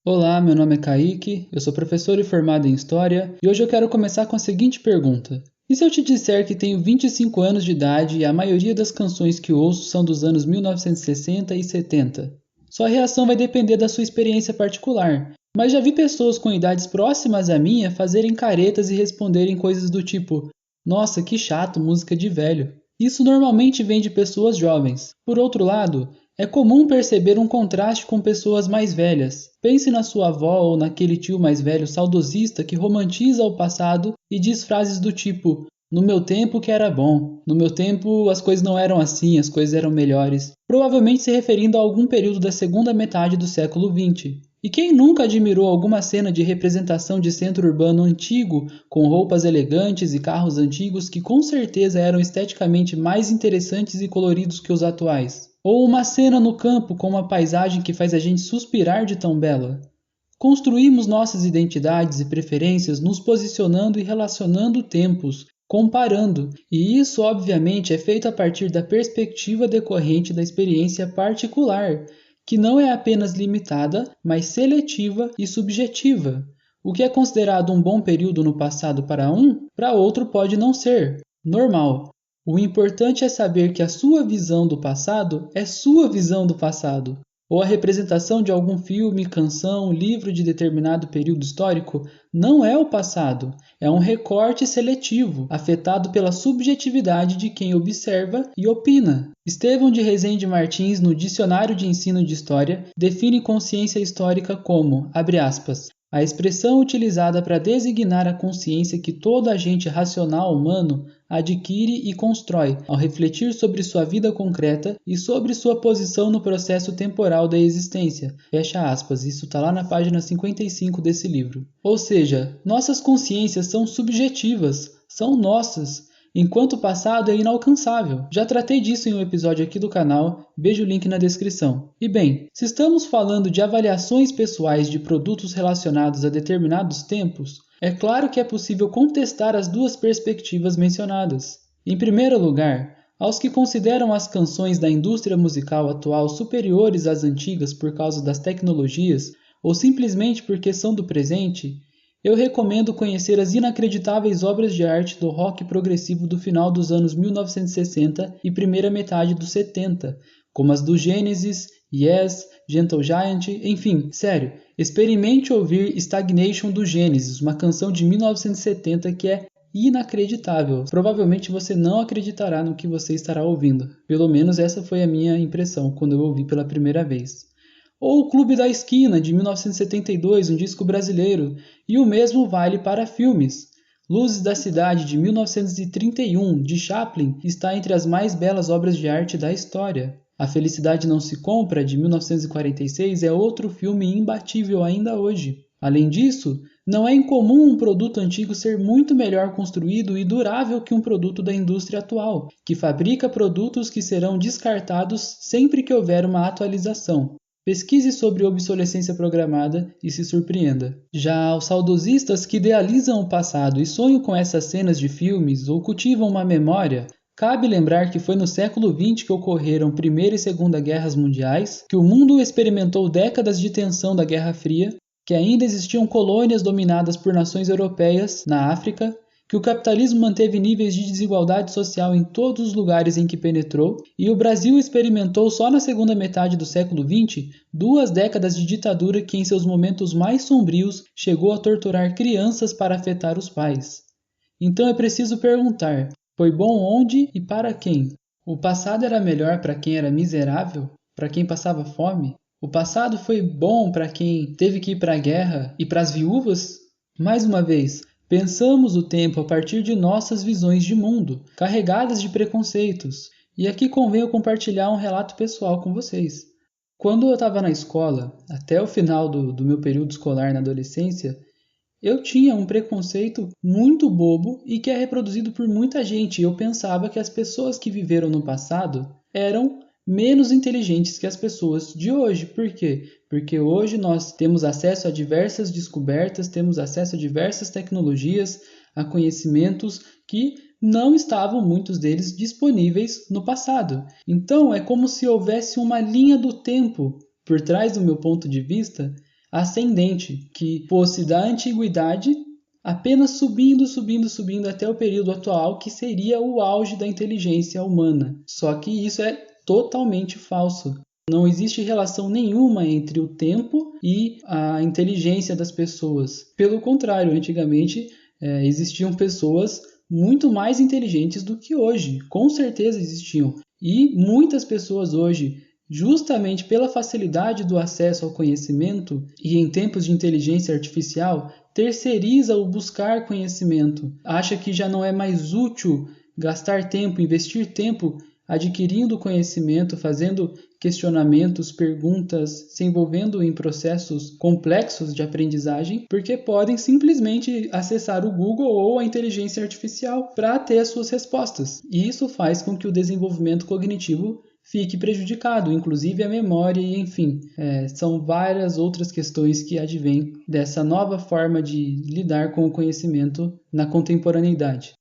Olá, meu nome é Kaique, eu sou professor e formado em História e hoje eu quero começar com a seguinte pergunta. E se eu te disser que tenho 25 anos de idade e a maioria das canções que ouço são dos anos 1960 e 70? Sua reação vai depender da sua experiência particular, mas já vi pessoas com idades próximas à minha fazerem caretas e responderem coisas do tipo: Nossa, que chato, música de velho. Isso normalmente vem de pessoas jovens. Por outro lado, é comum perceber um contraste com pessoas mais velhas. Pense na sua avó ou naquele tio mais velho saudosista que romantiza o passado e diz frases do tipo: No meu tempo que era bom, no meu tempo as coisas não eram assim, as coisas eram melhores. Provavelmente se referindo a algum período da segunda metade do século XX. E quem nunca admirou alguma cena de representação de centro urbano antigo, com roupas elegantes e carros antigos que com certeza eram esteticamente mais interessantes e coloridos que os atuais? Ou uma cena no campo com uma paisagem que faz a gente suspirar de tão bela? Construímos nossas identidades e preferências nos posicionando e relacionando tempos, comparando, e isso obviamente é feito a partir da perspectiva decorrente da experiência particular, que não é apenas limitada, mas seletiva e subjetiva. O que é considerado um bom período no passado para um, para outro pode não ser. Normal. O importante é saber que a sua visão do passado é sua visão do passado, ou a representação de algum filme, canção, livro de determinado período histórico não é o passado, é um recorte seletivo, afetado pela subjetividade de quem observa e opina. Estevão de Rezende Martins, no Dicionário de Ensino de História, define consciência histórica como, abre aspas, a expressão utilizada para designar a consciência que todo agente racional humano adquire e constrói ao refletir sobre sua vida concreta e sobre sua posição no processo temporal da existência. Fecha aspas, isso está lá na página 55 desse livro. Ou seja, nossas consciências são subjetivas, são nossas, enquanto o passado é inalcançável. Já tratei disso em um episódio aqui do canal, veja o link na descrição. E bem, se estamos falando de avaliações pessoais de produtos relacionados a determinados tempos, é claro que é possível contestar as duas perspectivas mencionadas. Em primeiro lugar, aos que consideram as canções da indústria musical atual superiores às antigas por causa das tecnologias ou simplesmente porque são do presente, eu recomendo conhecer as inacreditáveis obras de arte do rock progressivo do final dos anos 1960 e primeira metade dos 70, como as do Genesis, Yes, Gentle Giant, enfim, sério, experimente ouvir Stagnation do Genesis, uma canção de 1970 que é inacreditável. Provavelmente você não acreditará no que você estará ouvindo. Pelo menos essa foi a minha impressão quando eu ouvi pela primeira vez. Ou o Clube da Esquina, de 1972, um disco brasileiro, e o mesmo vale para filmes. Luzes da Cidade, de 1931, de Chaplin, está entre as mais belas obras de arte da história. A Felicidade Não Se Compra, de 1946, é outro filme imbatível ainda hoje. Além disso, não é incomum um produto antigo ser muito melhor construído e durável que um produto da indústria atual, que fabrica produtos que serão descartados sempre que houver uma atualização. Pesquise sobre obsolescência programada e se surpreenda. Já aos saudosistas que idealizam o passado e sonham com essas cenas de filmes ou cultivam uma memória, cabe lembrar que foi no século XX que ocorreram Primeira e Segunda Guerras Mundiais, que o mundo experimentou décadas de tensão da Guerra Fria, que ainda existiam colônias dominadas por nações europeias na África, que o capitalismo manteve níveis de desigualdade social em todos os lugares em que penetrou, e o Brasil experimentou só na segunda metade do século XX 2 décadas de ditadura que, em seus momentos mais sombrios, chegou a torturar crianças para afetar os pais. Então é preciso perguntar: foi bom onde e para quem? O passado era melhor para quem era miserável? Para quem passava fome? O passado foi bom para quem teve que ir para a guerra e para as viúvas? Mais uma vez, pensamos o tempo a partir de nossas visões de mundo, carregadas de preconceitos. E aqui convém eu compartilhar um relato pessoal com vocês. Quando eu estava na escola, até o final do meu período escolar na adolescência, eu tinha um preconceito muito bobo e que é reproduzido por muita gente. Eu pensava que as pessoas que viveram no passado eram menos inteligentes que as pessoas de hoje. Por quê? Porque hoje nós temos acesso a diversas descobertas, temos acesso a diversas tecnologias, a conhecimentos que não estavam muitos deles disponíveis no passado. Então é como se houvesse uma linha do tempo por trás do meu ponto de vista, ascendente, que fosse da antiguidade apenas subindo até o período atual, que seria o auge da inteligência humana. Só que isso é totalmente falso. Não existe relação nenhuma entre o tempo e a inteligência das pessoas. Pelo contrário, antigamente existiam pessoas muito mais inteligentes do que hoje. Com certeza existiam. E muitas pessoas hoje, justamente pela facilidade do acesso ao conhecimento e em tempos de inteligência artificial, terceiriza o buscar conhecimento. Acha que já não é mais útil gastar tempo, investir tempo adquirindo conhecimento, fazendo questionamentos, perguntas, se envolvendo em processos complexos de aprendizagem, porque podem simplesmente acessar o Google ou a inteligência artificial para ter as suas respostas. E isso faz com que o desenvolvimento cognitivo fique prejudicado, inclusive a memória e enfim. São várias outras questões que advêm dessa nova forma de lidar com o conhecimento na contemporaneidade.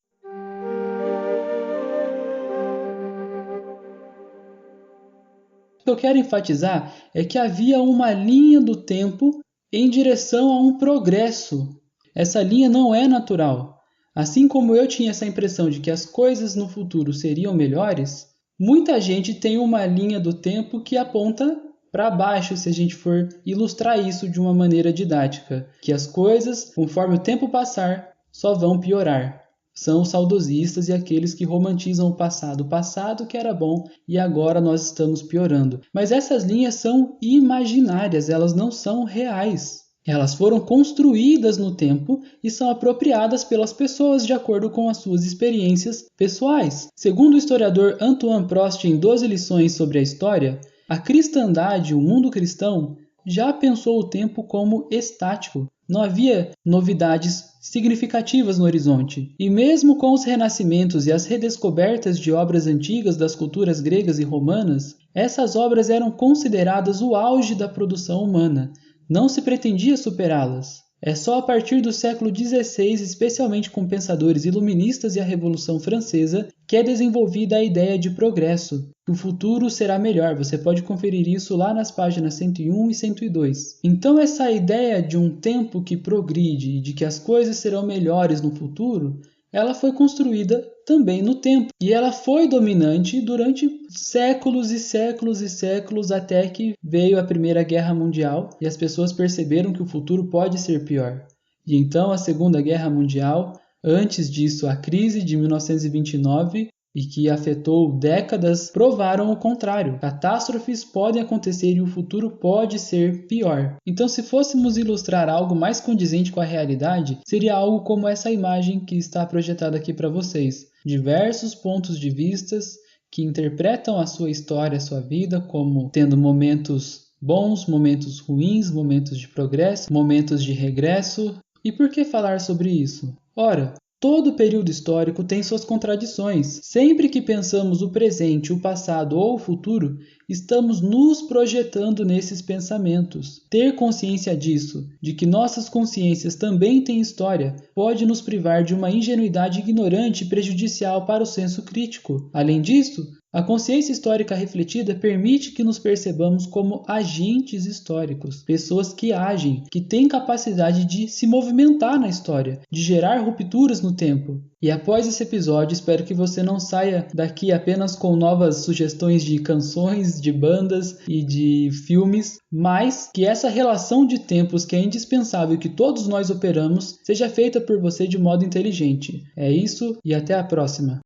O que eu quero enfatizar é que havia uma linha do tempo em direção a um progresso. Essa linha não é natural. Assim como eu tinha essa impressão de que as coisas no futuro seriam melhores, muita gente tem uma linha do tempo que aponta para baixo, se a gente for ilustrar isso de uma maneira didática, que as coisas, conforme o tempo passar, só vão piorar. São os saudosistas e aqueles que romantizam o passado que era bom e agora nós estamos piorando. Mas essas linhas são imaginárias, elas não são reais. Elas foram construídas no tempo e são apropriadas pelas pessoas de acordo com as suas experiências pessoais. Segundo o historiador Antoine Prost em 12 lições sobre a história, a cristandade, o mundo cristão, já pensou o tempo como estático. Não havia novidades significativas no horizonte. E mesmo com os renascimentos e as redescobertas de obras antigas das culturas gregas e romanas, essas obras eram consideradas o auge da produção humana. Não se pretendia superá-las. É só a partir do século XVI, especialmente com pensadores iluministas e a Revolução Francesa, que é desenvolvida a ideia de progresso, que o futuro será melhor. Você pode conferir isso lá nas páginas 101 e 102. Então essa ideia de um tempo que progride e de que as coisas serão melhores no futuro, ela foi construída também no tempo. E ela foi dominante durante séculos e séculos e séculos até que veio a Primeira Guerra Mundial e as pessoas perceberam que o futuro pode ser pior. E então a Segunda Guerra Mundial, antes disso a crise de 1929, e que afetou décadas, provaram o contrário. Catástrofes podem acontecer e o futuro pode ser pior. Então, se fôssemos ilustrar algo mais condizente com a realidade, seria algo como essa imagem que está projetada aqui para vocês. Diversos pontos de vistas que interpretam a sua história, a sua vida, como tendo momentos bons, momentos ruins, momentos de progresso, momentos de regresso. E por que falar sobre isso? Ora, todo período histórico tem suas contradições. Sempre que pensamos o presente, o passado ou o futuro, estamos nos projetando nesses pensamentos. Ter consciência disso, de que nossas consciências também têm história, pode nos privar de uma ingenuidade ignorante e prejudicial para o senso crítico. Além disso, a consciência histórica refletida permite que nos percebamos como agentes históricos, pessoas que agem, que têm capacidade de se movimentar na história, de gerar rupturas no tempo. E após esse episódio, espero que você não saia daqui apenas com novas sugestões de canções, de bandas e de filmes, mas que essa relação de tempos que é indispensável que todos nós operamos seja feita por você de modo inteligente. É isso e até a próxima!